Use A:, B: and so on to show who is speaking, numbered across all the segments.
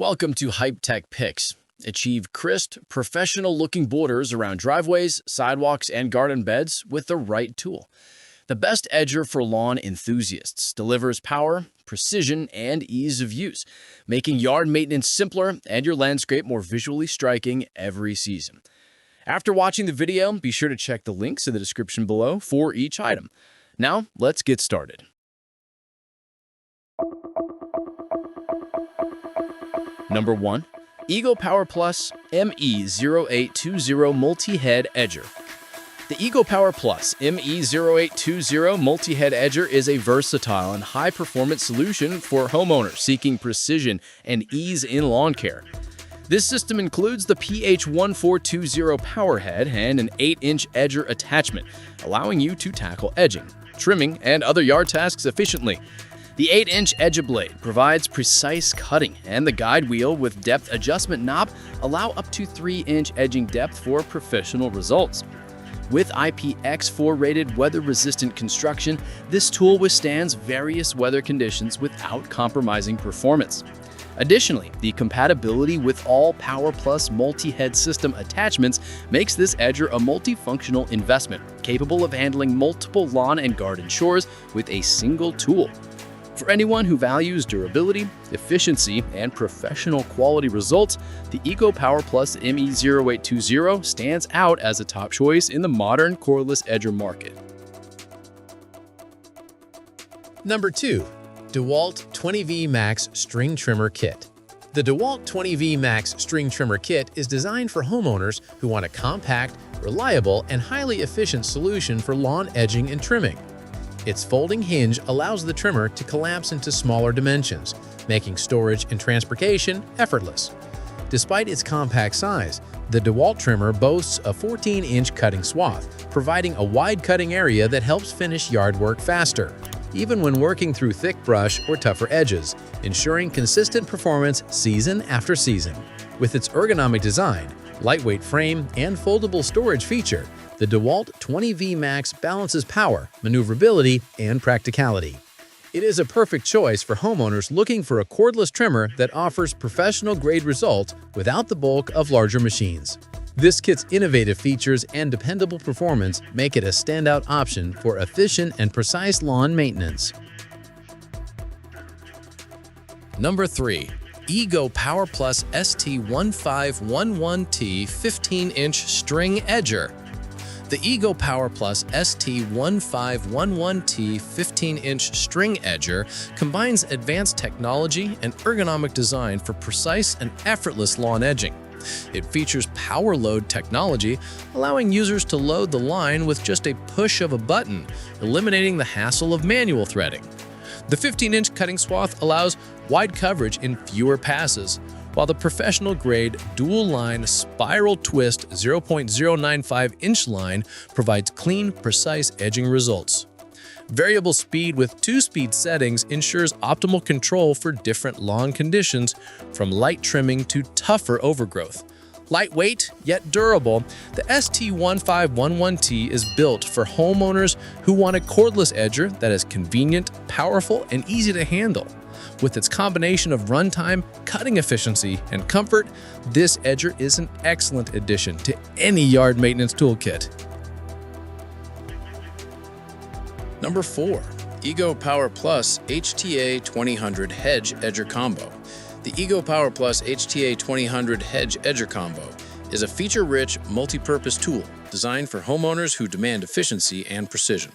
A: Welcome to Hype Tech Picks. Achieve crisp, professional-looking borders around driveways, sidewalks, and garden beds with the right tool. The best edger for lawn enthusiasts delivers power, precision, and ease of use, making yard maintenance simpler and your landscape more visually striking every season. After watching the video, be sure to check the links in the description below for each item. Now, let's get started. Number 1. Ego Power Plus ME0820 Multi-Head Edger. The Ego Power Plus ME0820 Multi-Head Edger is a versatile and high-performance solution for homeowners seeking precision and ease in lawn care. This system includes the PH1420 power head and an 8-inch edger attachment, allowing you to tackle edging, trimming, and other yard tasks efficiently. The 8-inch edger blade provides precise cutting, and the guide wheel with depth adjustment knob allow up to 3-inch edging depth for professional results. With IPX4 rated weather-resistant construction, this tool withstands various weather conditions without compromising performance. Additionally, the compatibility with all Power Plus multi-head system attachments makes this edger a multifunctional investment, capable of handling multiple lawn and garden chores with a single tool. For anyone who values durability, efficiency, and professional quality results, the Ego Power Plus ME0820 stands out as a top choice in the modern cordless edger market.
B: Number 2. DeWalt 20V Max String Trimmer Kit. The DeWalt 20V Max String Trimmer Kit is designed for homeowners who want a compact, reliable, and highly efficient solution for lawn edging and trimming. Its folding hinge allows the trimmer to collapse into smaller dimensions, making storage and transportation effortless. Despite its compact size, the DeWalt trimmer boasts a 14-inch cutting swath, providing a wide cutting area that helps finish yard work faster, even when working through thick brush or tougher edges, ensuring consistent performance season after season. With its ergonomic design, lightweight frame, and foldable storage feature, the DeWalt 20V Max balances power, maneuverability, and practicality. It is a perfect choice for homeowners looking for a cordless trimmer that offers professional-grade results without the bulk of larger machines. This kit's innovative features and dependable performance make it a standout option for efficient and precise lawn maintenance.
C: Number 3. Ego Power Plus ST1511T 15-inch String Edger. The Ego Power Plus ST1511T 15-inch String Edger combines advanced technology and ergonomic design for precise and effortless lawn edging. It features power load technology, allowing users to load the line with just a push of a button, eliminating the hassle of manual threading. The 15-inch cutting swath allows wide coverage in fewer passes, while the professional-grade dual-line spiral twist 0.095-inch line provides clean, precise edging results. Variable speed with 2-speed settings ensures optimal control for different lawn conditions, from light trimming to tougher overgrowth. Lightweight, yet durable, the ST1511T is built for homeowners who want a cordless edger that is convenient, powerful, and easy to handle. With its combination of runtime, cutting efficiency, and comfort, this edger is an excellent addition to any yard maintenance toolkit.
D: Number 4. Ego Power Plus HTA 2000 Hedge Edger Combo. The Ego Power Plus HTA 2000 Hedge Edger Combo is a feature-rich, multi-purpose tool designed for homeowners who demand efficiency and precision.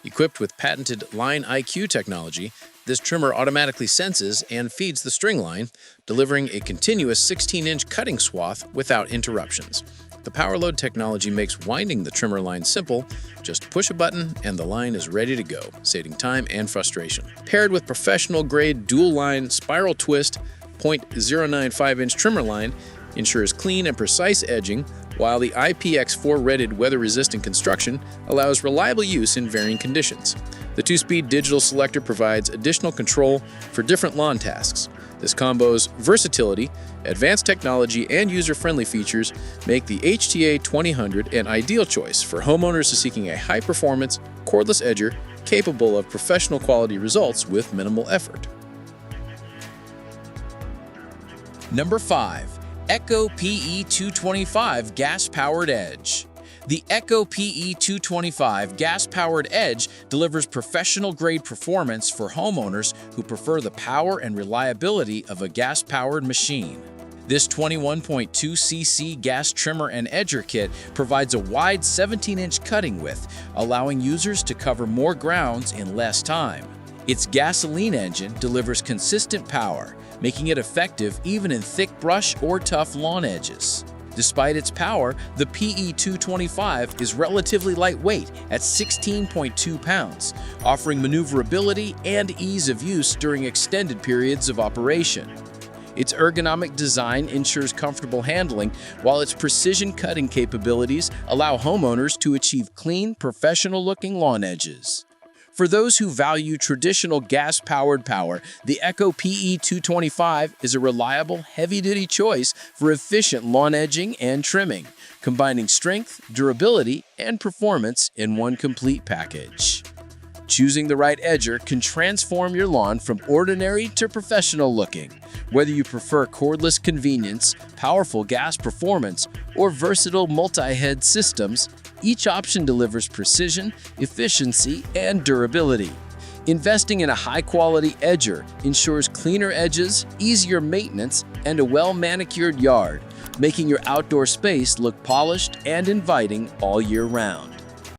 D: Equipped with patented Line IQ technology, this trimmer automatically senses and feeds the string line, delivering a continuous 16-inch cutting swath without interruptions. The power load technology makes winding the trimmer line simple. Just push a button and the line is ready to go, saving time and frustration. Paired with professional-grade dual-line spiral twist 0.095-inch trimmer line, ensures clean and precise edging, while the IPX4 rated weather-resistant construction allows reliable use in varying conditions. The 2-speed digital selector provides additional control for different lawn tasks. This combo's versatility, advanced technology, and user-friendly features make the HTA 2000 an ideal choice for homeowners seeking a high-performance, cordless edger capable of professional quality results with minimal effort. Number 5. Echo PE225 Gas-Powered Edge. The Echo PE225 gas-powered Edge delivers professional-grade performance for homeowners who prefer the power and reliability of a gas-powered machine. This 21.2 cc gas trimmer and edger kit provides a wide 17-inch cutting width, allowing users to cover more grounds in less time. Its gasoline engine delivers consistent power, making it effective even in thick brush or tough lawn edges. Despite its power, the PE225 is relatively lightweight at 16.2 pounds, offering maneuverability and ease of use during extended periods of operation. Its ergonomic design ensures comfortable handling, while its precision cutting capabilities allow homeowners to achieve clean, professional-looking lawn edges. For those who value traditional gas-powered power, the Echo PE225 is a reliable, heavy-duty choice for efficient lawn edging and trimming, combining strength, durability, and performance in one complete package. Choosing the right edger can transform your lawn from ordinary to professional looking. Whether you prefer cordless convenience, powerful gas performance, or versatile multi-head systems, each option delivers precision, efficiency, and durability. Investing in a high-quality edger ensures cleaner edges, easier maintenance, and a well-manicured yard, making your outdoor space look polished and inviting all year round.